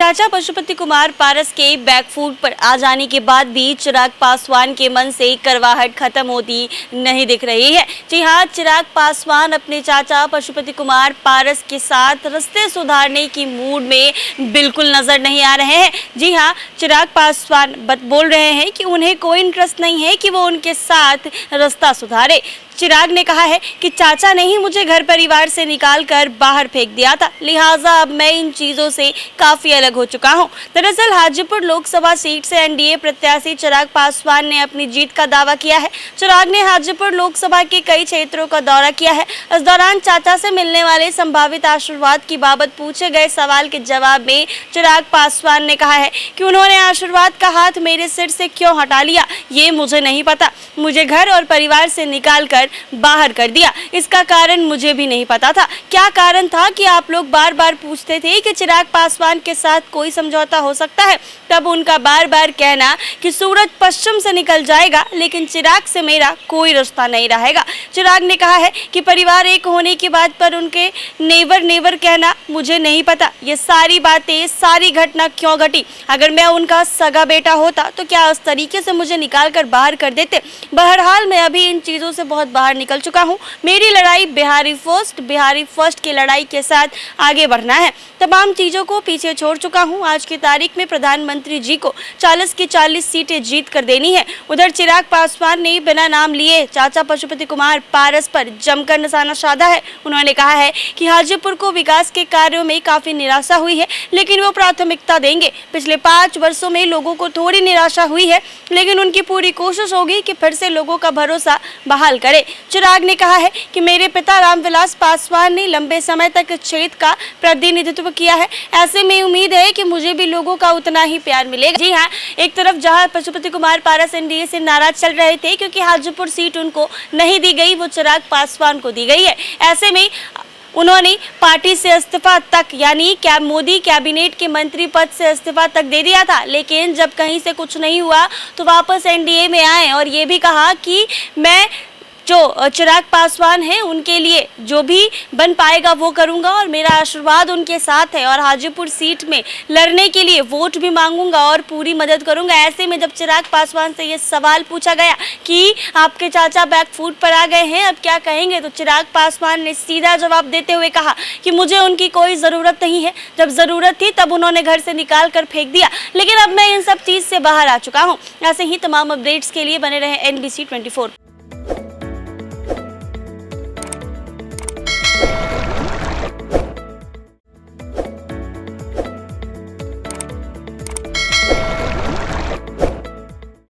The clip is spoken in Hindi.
चाचा पशुपति कुमार पारस के बैकफुट पर आ जाने के बाद भी चिराग पासवान के मन से करवाहट खत्म होती नहीं दिख रही है। जी हां, चिराग पासवान अपने चाचा पशुपति कुमार पारस के साथ रिश्ते सुधारने की मूड में बिल्कुल नजर नहीं आ रहे हैं। जी हां, चिराग पासवान बोल रहे हैं कि उन्हें कोई इंटरेस्ट नहीं है कि वो उनके साथ रिश्ता सुधारे। चिराग ने कहा है कि चाचा ने ही मुझे घर परिवार से निकालकर बाहर फेंक दिया था, लिहाजा अब मैं इन चीजों से काफी अलग हो चुका हूं। दरअसल हाजीपुर लोकसभा सीट से एनडीए प्रत्याशी चिराग पासवान ने अपनी जीत का दावा किया है। चिराग ने हाजीपुर लोकसभा के कई क्षेत्रों का दौरा किया है। इस दौरान चाचा से मिलने वाले संभावित आशीर्वाद की बाबत पूछे गए सवाल के जवाब में चिराग पासवान ने कहा है कि उन्होंने आशीर्वाद का हाथ मेरे सिर से क्यों हटा लिया, ये मुझे नहीं पता। मुझे घर और परिवार से निकालकर बाहर कर दिया, इसका कारण मुझे भी नहीं पता था। क्या कारण था कि आप लोग बार बार पूछते थे कि चिराग पासवान के साथ कोई समझौता हो सकता है, तब उनका बार बार कहना कि सूरज पश्चिम से निकल जाएगा लेकिन चिराग से मेरा कोई रिश्ता नहीं रहेगा। चिराग ने कहा है कि परिवार एक होने की बात पर उनके नेवर कहना मुझे नहीं पता, ये सारी बातें सारी घटना क्यों घटी। अगर मैं उनका सगा बेटा होता तो क्या उस तरीके से मुझे निकाल कर बाहर कर देते। बहरहाल मैं अभी इन चीजों से बहुत बाहर निकल चुका हूँ। मेरी लड़ाई बिहारी फर्स्ट की लड़ाई के साथ आगे बढ़ना है। तमाम चीजों को पीछे छोड़ चुका हूँ। आज की तारीख में प्रधानमंत्री जी को 40 की 40 सीटें जीत कर देनी है। उधर चिराग पासवान ने बिना नाम लिए चाचा पशुपति कुमार पारस पर जमकर निशाना साधा है। उन्होंने कहा है कि हाजीपुर को विकास के कार्यों में काफी निराशा हुई है, लेकिन वो प्राथमिकता देंगे। पिछले 5 वर्षों में लोगों को थोड़ी निराशा हुई है, लेकिन उनकी पूरी कोशिश होगी कि फिर से लोगों का भरोसा बहाल करे। चिराग ने कहा है कि मेरे पिता रामविलास पासवान ने लंबे समय तक इस क्षेत्र का प्रतिनिधित्व किया है, ऐसे में उम्मीद है कि मुझे भी लोगों का उतना ही प्यार मिलेगा। जी हाँ, एक तरफ जहां पशुपति कुमार पारस एनडीए से नाराज चल रहे थे क्योंकि हाजीपुर सीट उनको नहीं दी गई, वो चिराग पासवान को दी गई है। ऐसे में उन्होंने पार्टी से इस्तीफा तक, यानी मोदी कैबिनेट के मंत्री पद से इस्तीफा तक दे दिया था, लेकिन जब कहीं से कुछ नहीं हुआ तो वापस एनडीए में आए और ये भी कहा कि मैं जो चिराग पासवान है उनके लिए जो भी बन पाएगा वो करूंगा और मेरा आशीर्वाद उनके साथ है और हाजीपुर सीट में लड़ने के लिए वोट भी मांगूंगा और पूरी मदद करूंगा। ऐसे में जब चिराग पासवान से ये सवाल पूछा गया कि आपके चाचा बैकफुट पर आ गए हैं, अब क्या कहेंगे, तो चिराग पासवान ने सीधा जवाब देते हुए कहा कि मुझे उनकी कोई ज़रूरत नहीं है। जब ज़रूरत थी तब उन्होंने घर से निकाल कर फेंक दिया, लेकिन अब मैं इन सब चीज़ से बाहर आ चुका हूँ। ऐसे ही तमाम अपडेट्स के लिए बने रहे NBC 24।